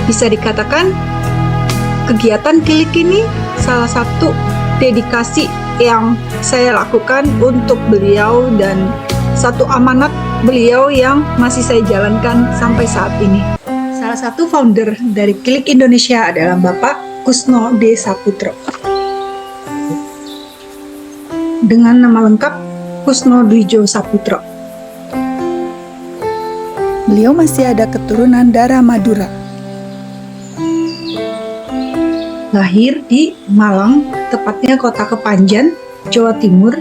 Bisa dikatakan kegiatan Kilik ini salah satu dedikasi yang saya lakukan untuk beliau dan satu amanat beliau yang masih saya jalankan sampai saat ini. Salah satu founder dari Kilik Indonesia adalah Bapak Kusno D. Saputro. Dengan nama lengkap Kusno Dwijo Saputro. Beliau masih ada keturunan darah Madura. Lahir di Malang, tepatnya kota Kepanjen, Jawa Timur,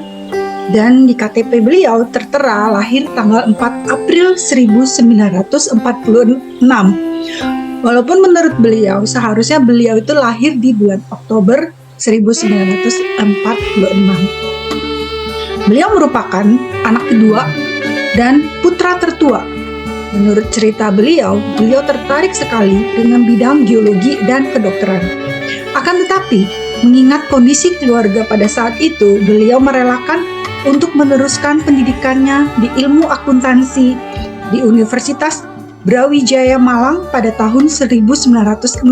dan di KTP beliau tertera lahir tanggal 4 April 1946. Walaupun menurut beliau seharusnya beliau itu lahir di bulan Oktober 1946. Beliau merupakan anak kedua dan putra tertua. Menurut cerita beliau tertarik sekali dengan bidang geologi dan kedokteran. Akan tetapi, mengingat kondisi keluarga pada saat itu, beliau merelakan untuk meneruskan pendidikannya di ilmu akuntansi di Universitas Brawijaya Malang pada tahun 1964.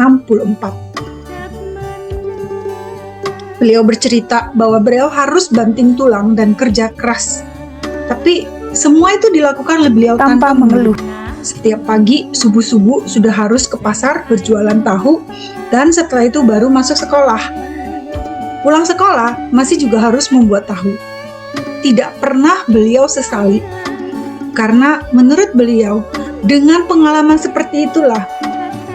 Beliau bercerita bahwa beliau harus banting tulang dan kerja keras. Tapi semua itu dilakukan oleh beliau tanpa mengeluh. Setiap pagi, subuh-subuh sudah harus ke pasar berjualan tahu, dan setelah itu baru masuk sekolah. Pulang sekolah, masih juga harus membuat tahu. Tidak pernah beliau sesali, karena menurut beliau, dengan pengalaman seperti itulah,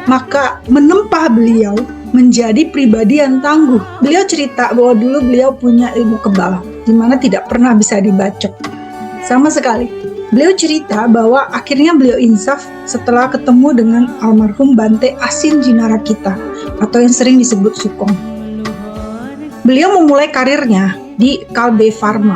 maka menempa beliau menjadi pribadi yang tangguh. Beliau cerita bahwa dulu beliau punya ilmu kebal, di mana tidak pernah bisa dibacok. Sama sekali. Beliau cerita bahwa akhirnya beliau insaf setelah ketemu dengan almarhum Bante Asin Jinarakita atau yang sering disebut Sukong. Beliau memulai karirnya di Kalbe Pharma.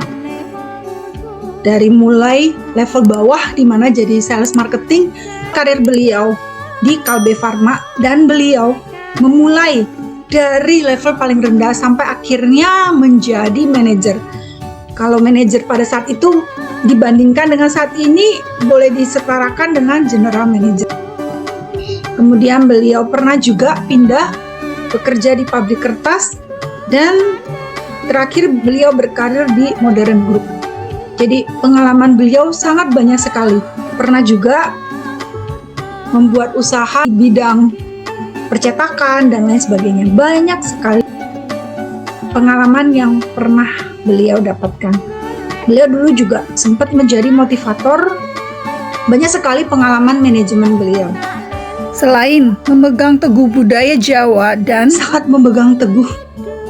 Dari mulai level bawah di mana jadi sales marketing, karir beliau di Kalbe Pharma, dan beliau memulai dari level paling rendah sampai akhirnya menjadi manajer. Kalau manajer pada saat itu dibandingkan dengan saat ini boleh disetarakan dengan general manager. Kemudian beliau pernah juga pindah bekerja di pabrik kertas, dan terakhir beliau berkarir di Modern Group. Jadi pengalaman beliau sangat banyak sekali. Pernah juga membuat usaha di bidang percetakan dan lain sebagainya. Banyak sekali pengalaman yang pernah beliau dapatkan. Beliau dulu juga sempat menjadi motivator. Banyak sekali pengalaman manajemen beliau. Selain memegang teguh budaya Jawa dan sangat memegang teguh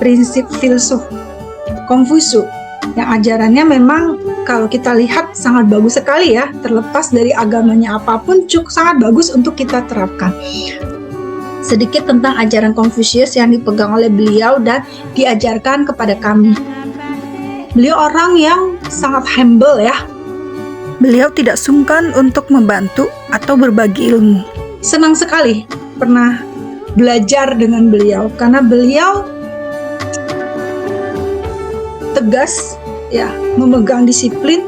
prinsip filsuf Kongfusu, yang ajarannya memang kalau kita lihat sangat bagus sekali ya, terlepas dari agamanya apapun sangat bagus untuk kita terapkan. Sedikit tentang ajaran Konfusius yang dipegang oleh beliau dan diajarkan kepada kami. Beliau orang yang sangat humble ya. Beliau tidak sungkan untuk membantu atau berbagi ilmu. Senang sekali pernah belajar dengan beliau karena beliau tegas ya, memegang disiplin.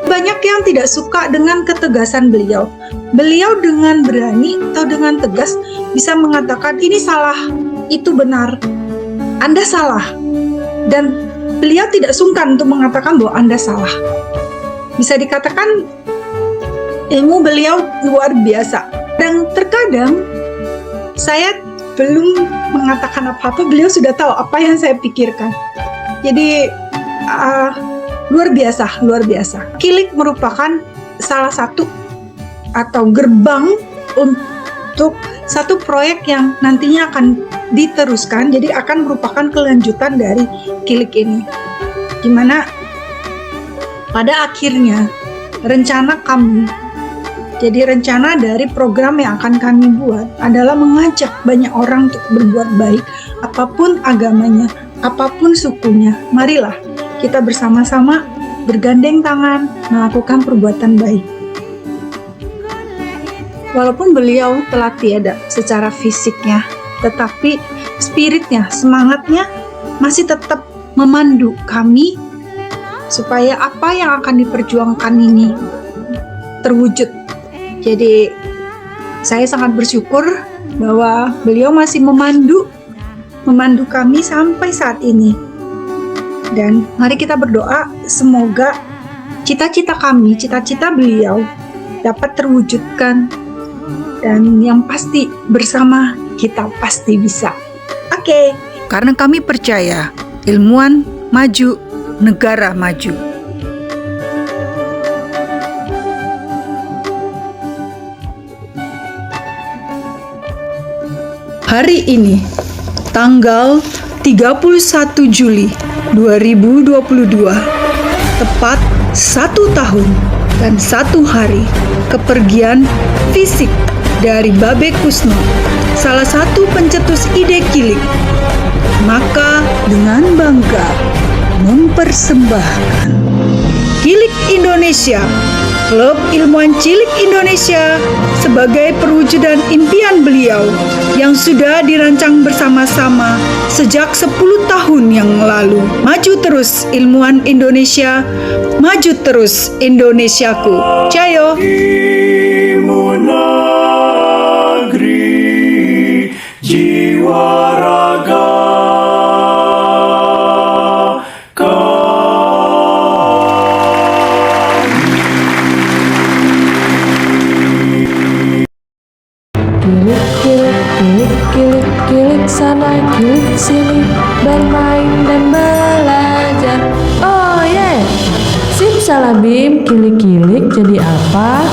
Banyak yang tidak suka dengan ketegasan beliau. Beliau dengan berani atau dengan tegas bisa mengatakan ini salah, itu benar, Anda salah. Dan beliau tidak sungkan untuk mengatakan bahwa Anda salah. Bisa dikatakan ilmu beliau luar biasa. Dan terkadang saya belum mengatakan apa-apa, beliau sudah tahu apa yang saya pikirkan. Jadi luar biasa. Kilik merupakan salah satu atau gerbang untuk satu proyek yang nantinya akan diteruskan, jadi akan merupakan kelanjutan dari Kilik ini, dimana pada akhirnya rencana dari program yang akan kami buat adalah mengajak banyak orang untuk berbuat baik, apapun agamanya, apapun sukunya. Marilah kita bersama-sama bergandeng tangan melakukan perbuatan baik. Walaupun beliau telah tiada secara fisiknya, tetapi spiritnya, semangatnya masih tetap memandu kami supaya apa yang akan diperjuangkan ini terwujud. Jadi Saya sangat bersyukur bahwa beliau masih memandu kami sampai saat ini. Dan mari kita berdoa semoga cita-cita kami, cita-cita beliau dapat terwujudkan, dan yang pasti bersama kita pasti bisa. Oke. Karena kami percaya ilmuwan maju, negara maju. Hari ini, tanggal 31 Juli 2022, tepat 1 tahun dan 1 hari kepergian fisik dari Babe Kusno, salah satu pencetus ide Kilik. Maka dengan bangga mempersembahkan Kilik Indonesia, Klub Ilmuwan Cilik Indonesia, sebagai perwujudan impian beliau yang sudah dirancang bersama-sama sejak 10 tahun yang lalu. Maju terus ilmuwan Indonesia, maju terus Indonesiaku. Cayo! Negeri jiwa raga Kilik sana, kilik sini, bermain dan belajar. Oh yeah, simsalabim, kilik-kilik jadi apa?